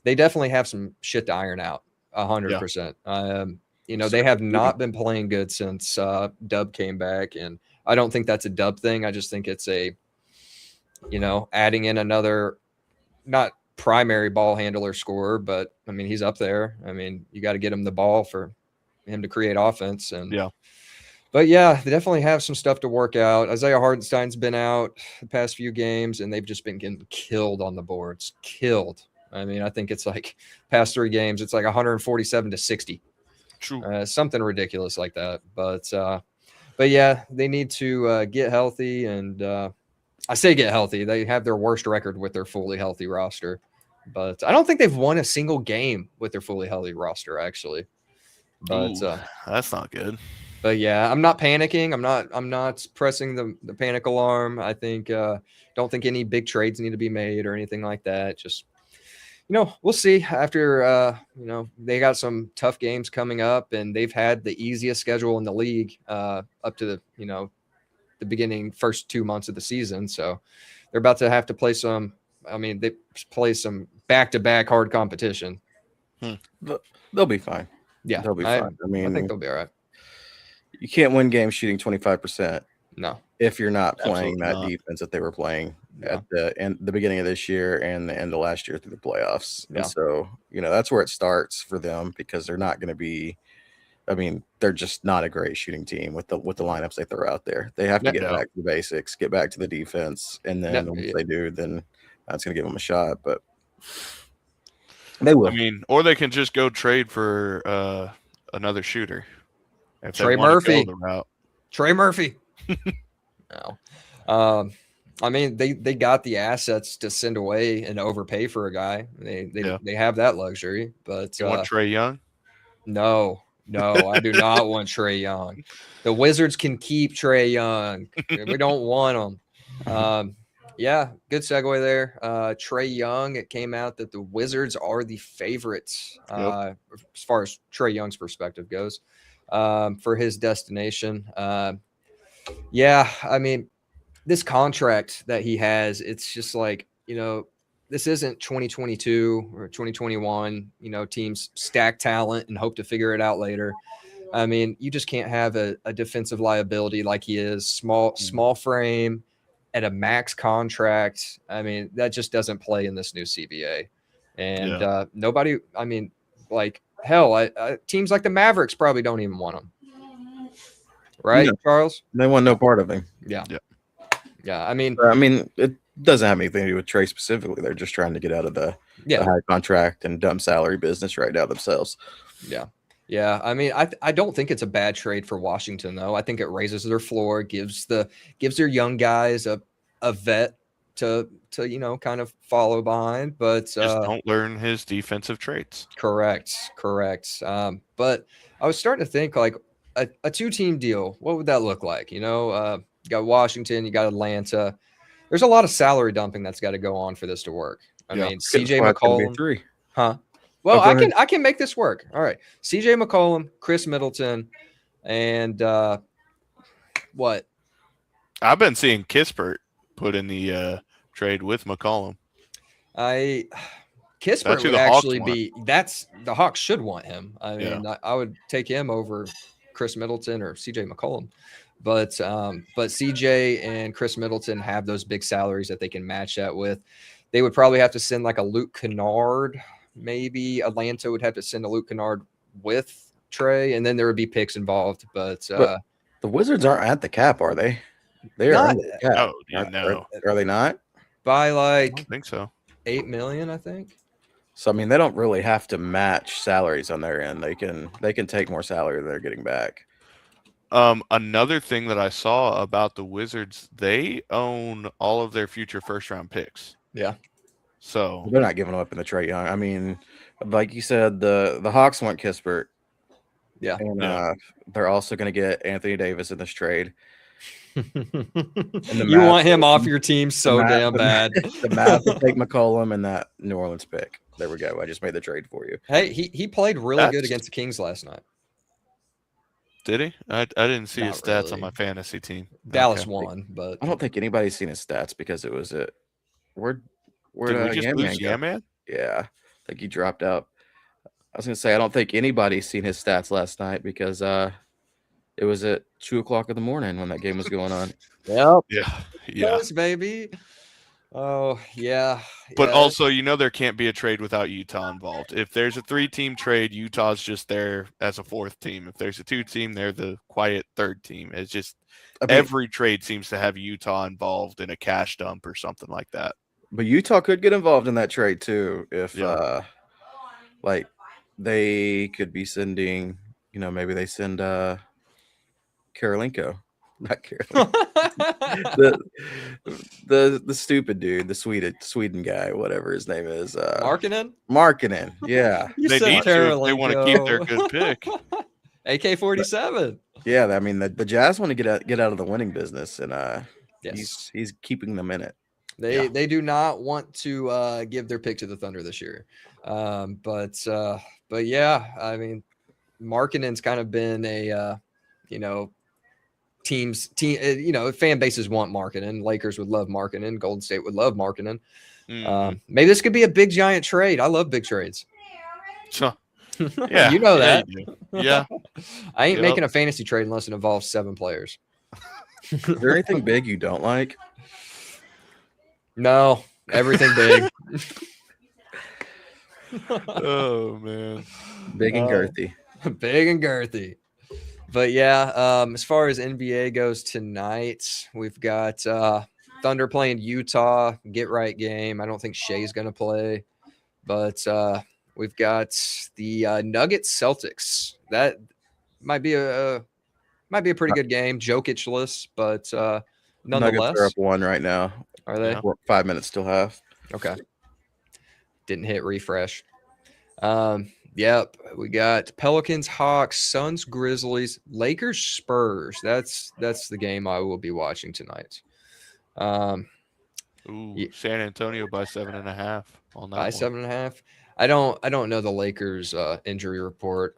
they definitely have some shit to iron out. 100%. They have not been playing good since Dub came back, and I don't think that's a Dub thing. I just think it's a, adding in another, not primary ball handler scorer, but I mean, he's up there. I mean, you got to get him the ball for him to create offense. But yeah, they definitely have some stuff to work out. Isaiah Hartenstein's been out the past few games, and they've just been getting killed on the boards. Killed. I mean, I think it's like past 3 games, it's like 147-60. True. Something ridiculous like that. But yeah, they need to get healthy. And I say get healthy. They have their worst record with their fully healthy roster. But I don't think they've won a single game with their fully healthy roster, actually. But that's not good. But yeah, I'm not panicking. I'm not pressing the panic alarm. I think don't think any big trades need to be made or anything like that. Just we'll see after they got some tough games coming up, and they've had the easiest schedule in the league up to the beginning first 2 months of the season. So they're about to have to play some. I mean, they play some back-to-back hard competition. They'll be fine. Yeah, they'll be fine. I think they'll be all right. You can't win games shooting 25%. No, if you're not playing that defense that they were playing at the beginning of this year and the end of last year through the playoffs. Yeah. And so, that's where it starts for them, because they're not going to be. I mean, they're just not a great shooting team with the lineups they throw out there. They have to get back to the basics, get back to the defense, and then once they do, then that's going to give them a shot. But they will. I mean, or they can just go trade for another shooter. Trey Murphy. No. I mean, they got the assets to send away and overpay for a guy. They have that luxury. But you want Trae Young? No, I do not want Trae Young. The Wizards can keep Trae Young. We don't want him. Yeah, good segue there. Trae Young, it came out that the Wizards are the favorites as far as Trae Young's perspective goes for his destination. Yeah, I mean, this contract that he has, it's just like, this isn't 2022 or 2021, teams stack talent and hope to figure it out later. I mean, you just can't have a defensive liability like he is, small frame at a max contract. I mean, that just doesn't play in this new CBA. And nobody, I mean, like, hell, teams like the Mavericks probably don't even want him. Right, Charles? They want no part of him. Yeah. I mean, it doesn't have anything to do with Trae specifically. They're just trying to get out of the high contract and dumb salary business right now themselves. Yeah. Yeah, I mean, I don't think it's a bad trade for Washington though. I think it raises their floor, gives their young guys a vet to kind of follow behind. But just don't learn his defensive traits. Correct. But I was starting to think like a 2-team deal. What would that look like? You got Washington, you got Atlanta. There's a lot of salary dumping that's got to go on for this to work. I mean, CJ McCollum, 3. huh? Well, I can make this work. All right. CJ McCollum, Chris Middleton, and what? I've been seeing Kispert put in the trade with McCollum. Kispert would actually be – that's – the Hawks should want him. I mean, I would take him over Chris Middleton or CJ McCollum. But CJ and Chris Middleton have those big salaries that they can match that with. They would probably have to send like a Luke Kennard. Maybe Atlanta would have to send a Luke Kennard with Trae, and then there would be picks involved. But the Wizards aren't at the cap, are they? They are at the cap. No. Are they not? By like, I don't think so. $8 million, I think. So I mean, they don't really have to match salaries on their end. They can take more salary than they're getting back. Another thing that I saw about the Wizards, they own all of their future first-round picks. Yeah. So they're not giving them up in the Trae Young. I mean, like you said, the Hawks want Kispert. Yeah. And they're also going to get Anthony Davis in this trade. You want him off your team so damn bad. The Mavs will take McCollum and that New Orleans pick. There we go. I just made the trade for you. Hey, he played really good against the Kings last night. Did he? I didn't see his stats on my fantasy team. Dallas won, but I don't think anybody's seen his stats because it was a where did we just lose Yam-Man? Yeah, I think he dropped out. I was gonna say I don't think anybody's seen his stats last night because it was at 2:00 in the morning when that game was going on. Yep. Yeah. Yes, baby. Oh, yeah. But also, there can't be a trade without Utah involved. If there's a 3-team trade, Utah's just there as a 4th team. If there's a 2-team, they're the quiet 3rd team. It's just every trade seems to have Utah involved in a cash dump or something like that. But Utah could get involved in that trade too if like they could be sending, maybe they send Karolinko. Not Karolinko. the stupid dude, the Sweden guy, whatever his name is. Markkanen. Yeah. They need to. They want to keep their good pick. AK-47. Yeah, I mean the Jazz want to get out of the winning business, and he's keeping them in it. They do not want to give their pick to the Thunder this year. But yeah, I mean, Markkanen's kind of been a fan bases want Markkanen. Lakers would love Markkanen. Golden State would love Markkanen. Maybe this could be a big giant trade. I love big trades. Yeah, you know that. Yeah. I ain't making a fantasy trade unless it involves 7 players. Is there anything big you don't like? No, everything big. Oh man, big and girthy. Big and girthy. But yeah, as far as NBA goes tonight, we've got Thunder playing Utah, get right game. I don't think Shea's going to play, but we've got the Nuggets Celtics. That might be a pretty good game. Jokic-less, but nonetheless, Nuggets are up 1 right now. Are they? 5 minutes still have. Okay. Didn't hit refresh. Yep, we got Pelicans, Hawks, Suns, Grizzlies, Lakers, Spurs. That's the game I will be watching tonight. San Antonio by 7.5 on that. By 7.5. I don't know the Lakers injury report.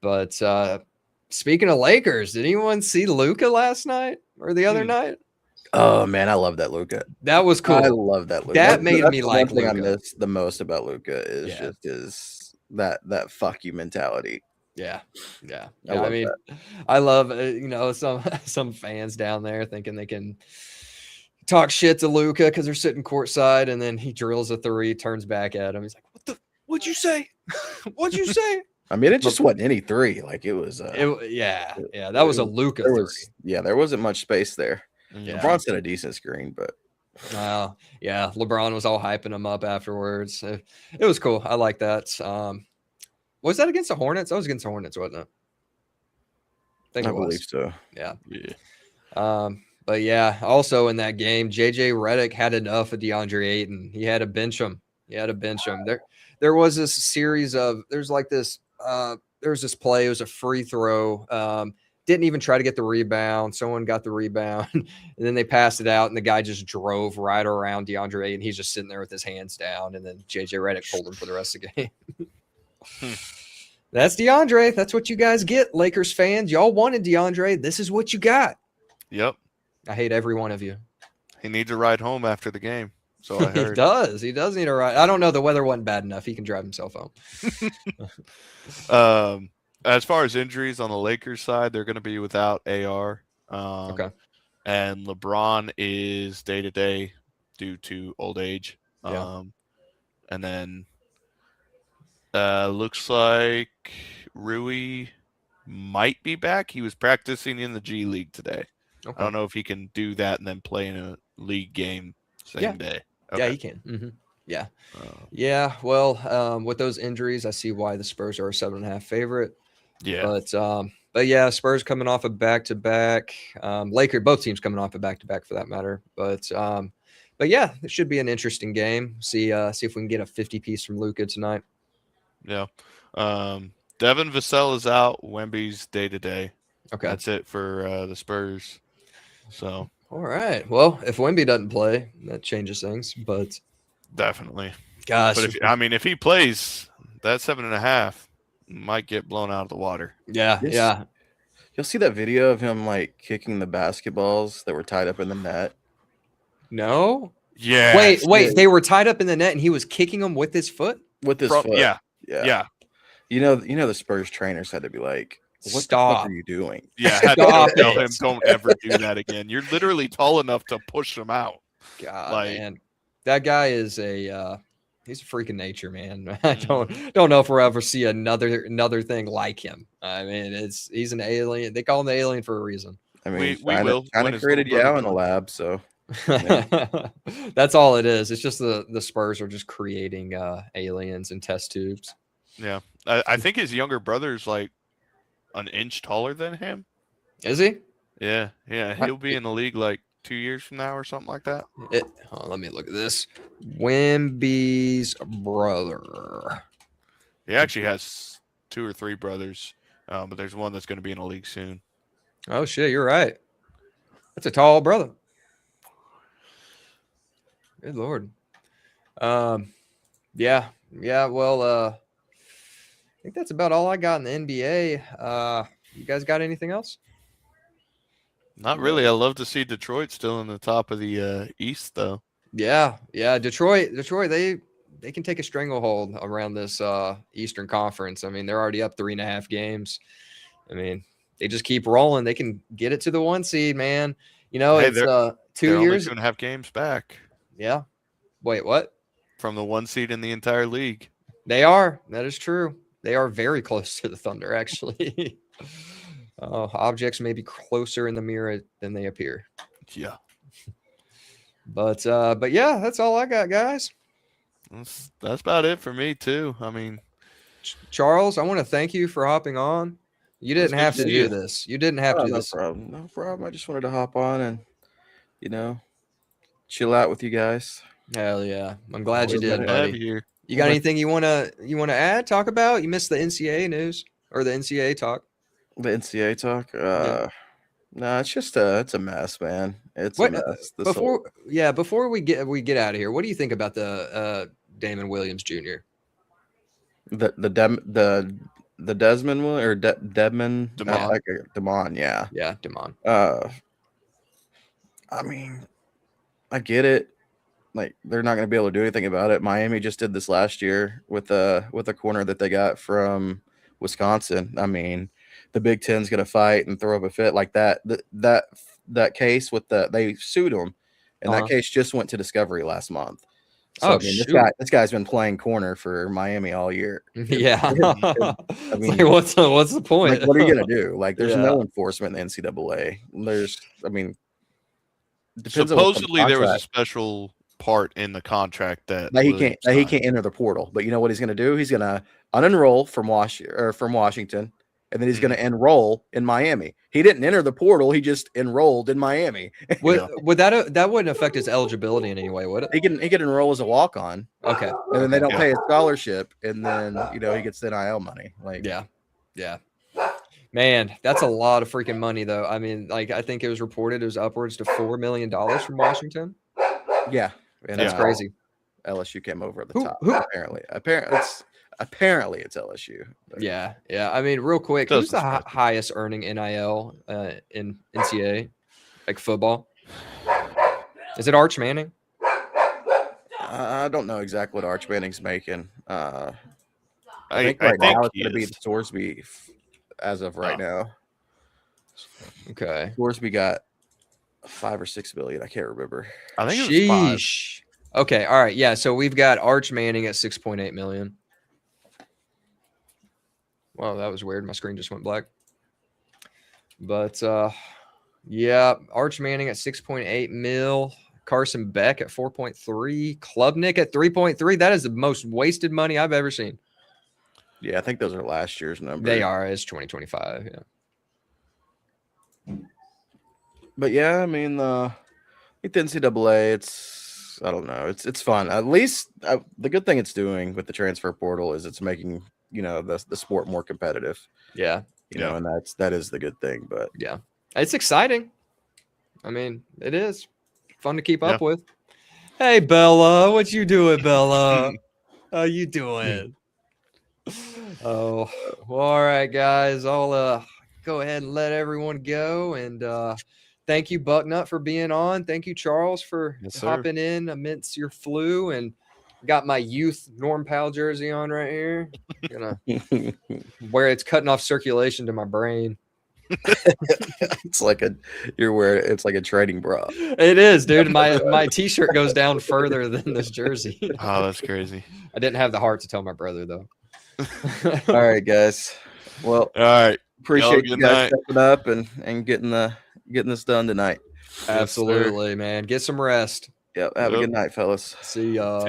But speaking of Lakers, did anyone see Luka last night or the other night? Oh man, I love that Luka. That was cool. I love that Luka. That made me like Luka. I miss the most about Luka is just his that fuck you mentality. Yeah. I love some fans down there thinking they can talk shit to Luka because they're sitting courtside, and then he drills a 3, turns back at him. He's like, "What'd you say? What'd you say?" I mean, it just wasn't any 3. Like it was. That was a Luka 3. There wasn't much space there. Yeah. LeBron's had a decent screen, but LeBron was all hyping him up afterwards. It was cool. I like that. Was that against the Hornets? That was against the Hornets, wasn't it? I believe so. Yeah. Yeah. But yeah, also in that game, JJ Redick had enough of DeAndre Ayton. He had to bench him. There was this series of there's this play. It was a free throw. Didn't even try to get the rebound. Someone got the rebound, and then they passed it out, and the guy just drove right around DeAndre Ayton. He's just sitting there with his hands down, and then JJ Redick pulled him for the rest of the game. That's DeAndre. That's what you guys get, Lakers fans. Y'all wanted DeAndre. This is what you got. Yep. I hate every one of you. He needs a ride home after the game. So I heard. He does. He does need a ride. I don't know. The weather wasn't bad enough. He can drive himself home. As far as injuries on the Lakers side, they're going to be without AR. Okay. And LeBron is day-to-day due to old age. Yeah. And then looks like Rui might be back. He was practicing in the G League today. Okay. I don't know if he can do that and then play in a league game same day. Okay. Yeah, he can. Mm-hmm. Yeah. Yeah. Well, with those injuries, I see why the Spurs are a 7.5 favorite. Yeah. But yeah, Spurs coming off a back-to-back. Lakers, both teams coming off a back-to-back for that matter. But yeah, it should be an interesting game. See if we can get a 50-piece from Luka tonight. Yeah. Devin Vassell is out. Wemby's day-to-day. Okay. That's it for the Spurs. So. All right. Well, if Wemby doesn't play, that changes things. But definitely. Gosh. But if he plays, that 7.5 might get blown out of the water. Yeah. Yes. Yeah. You'll see that video of him kicking the basketballs that were tied up in the net. No. Yeah. Wait. They were tied up in the net, and he was kicking them with his foot. With his foot. Yeah. You know, the Spurs trainers had to be like, "What Stop. the fuck are you doing?" Yeah, I had to tell him, don't ever do that again. You're literally tall enough to push him out. God, man, that guy is he's a freak of nature, man. I don't know if we'll ever see another thing like him. I mean, he's an alien. They call him the alien for a reason. I mean, we will kind of created Yao in the lab, so yeah. That's all it is. It's just the Spurs are just creating aliens in test tubes. Yeah, I think his younger brother's like an inch taller than him. Is he? Yeah. He'll be in the league like 2 years from now or something like that. Let me look at this. Wemby's brother. He actually has 2 or 3 brothers, but there's one that's going to be in the league soon. Oh shit, you're right. That's a tall brother. Good Lord. Yeah. Well, I think that's about all I got in the NBA. You guys got anything else? Not really. I love to see Detroit still in the top of the East, though. Yeah. Detroit. They can take a stranglehold around this Eastern Conference. I mean, they're already up 3.5 games. I mean, they just keep rolling. They can get it to the 1 seed, man. You know, hey, it's 2 they're years. Only 2.5 games back. Yeah. Wait, what? From the 1 seed in the entire league. They are. That is true. They are very close to the Thunder, actually. Objects may be closer in the mirror than they appear. Yeah. But yeah, that's all I got, guys. That's about it for me too. I mean, Charles, I want to thank you for hopping on. You didn't have to do this. You didn't have to do this. No problem. I just wanted to hop on and, chill out with you guys. Hell yeah. I'm glad you did, buddy. You got anything you wanna add, talk about? You missed the NCAA news or the NCAA talk. The NCAA talk? No, it's just it's a mess, man. It's a mess. Before we get out of here, what do you think about the Damon Williams Jr.? The Desmond one or Demon? Demon, yeah. Yeah, Demon. I mean, I get it. Like, they're not going to be able to do anything about it. Miami just did this last year with a corner that they got from Wisconsin. I mean, the Big Ten's going to fight and throw up a fit like that. That case with they sued him, and that case just went to discovery last month. So, this guy's been playing corner for Miami all year. Yeah. I mean, like, what's the point? Like, what are you going to do? Like, there's no enforcement in the NCAA. Depends. Supposedly there was a special part in the contract that he can't enter the portal. But you know what he's going to do? He's going to unenroll from Washington, and then he's going to enroll in Miami. He didn't enter the portal; he just enrolled in Miami. Would that wouldn't affect his eligibility in any way, would it? He can enroll as a walk-on. Okay, and then they don't pay a scholarship, and then he gets the NIL money. Yeah. Man, that's a lot of freaking money, though. I mean, like I think it was reported it was upwards to $4 million from Washington. Yeah, and that's crazy. LSU came over at the top. Apparently, it's LSU. Yeah. I mean, real quick, who's the highest earning NIL in NCAA, like football? Is it Arch Manning? I don't know exactly what Arch Manning's making. I think now it's going to be Sorsby as of right now. Okay. Sorsby got 5 or 6 million. I can't remember. I think it was 5. Okay. All right. Yeah. So we've got Arch Manning at 6.8 million. Wow, that was weird. My screen just went black. But yeah, Arch Manning at 6.8 mil. Carson Beck at 4.3. Klubnik at 3.3. That is the most wasted money I've ever seen. Yeah, I think those are last year's numbers. They are. It's 2025. Yeah. But yeah, I mean, the NCAA, I don't know. It's fun. At least the good thing it's doing with the transfer portal is it's making the sport more competitive. Yeah. And that is the good thing. But yeah, it's exciting. I mean, it is fun to keep up with. Hey, Bella, what you doing, Bella? How you doing? Oh, well, all right, guys. I'll go ahead and let everyone go. And thank you, Bucknut, for being on. Thank you, Charles, for hopping in amidst your flu. And got my youth Norm Powell jersey on right here. Gonna where it's cutting off circulation to my brain. It's like a trading bra. It is, dude. My t-shirt goes down further than this jersey. Oh, that's crazy. I didn't have the heart to tell my brother though. All right, guys. Well, all right. Appreciate you guys stepping up and getting this done tonight. Absolutely, man. Get some rest. Yep. Have a good night, fellas. See y'all.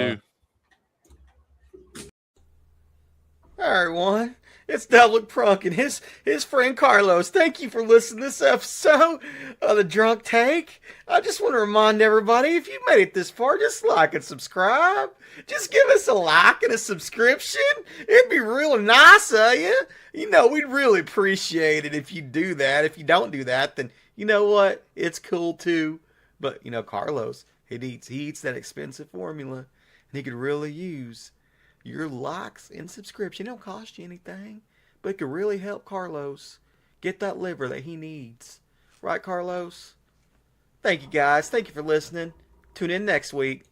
All right, everyone. It's Double Prunk and his friend Carlos. Thank you for listening to this episode of the Drunk Take. I just want to remind everybody, if you made it this far, just like and subscribe. Just give us a like and a subscription. It'd be real nice of you. We'd really appreciate it if you do that. If you don't do that, then you know what? It's cool too. But, Carlos, he eats that expensive formula, and he could really use your likes and subscription. It don't cost you anything, but it could really help Carlos get that liver that he needs. Right, Carlos? Thank you, guys. Thank you for listening. Tune in next week.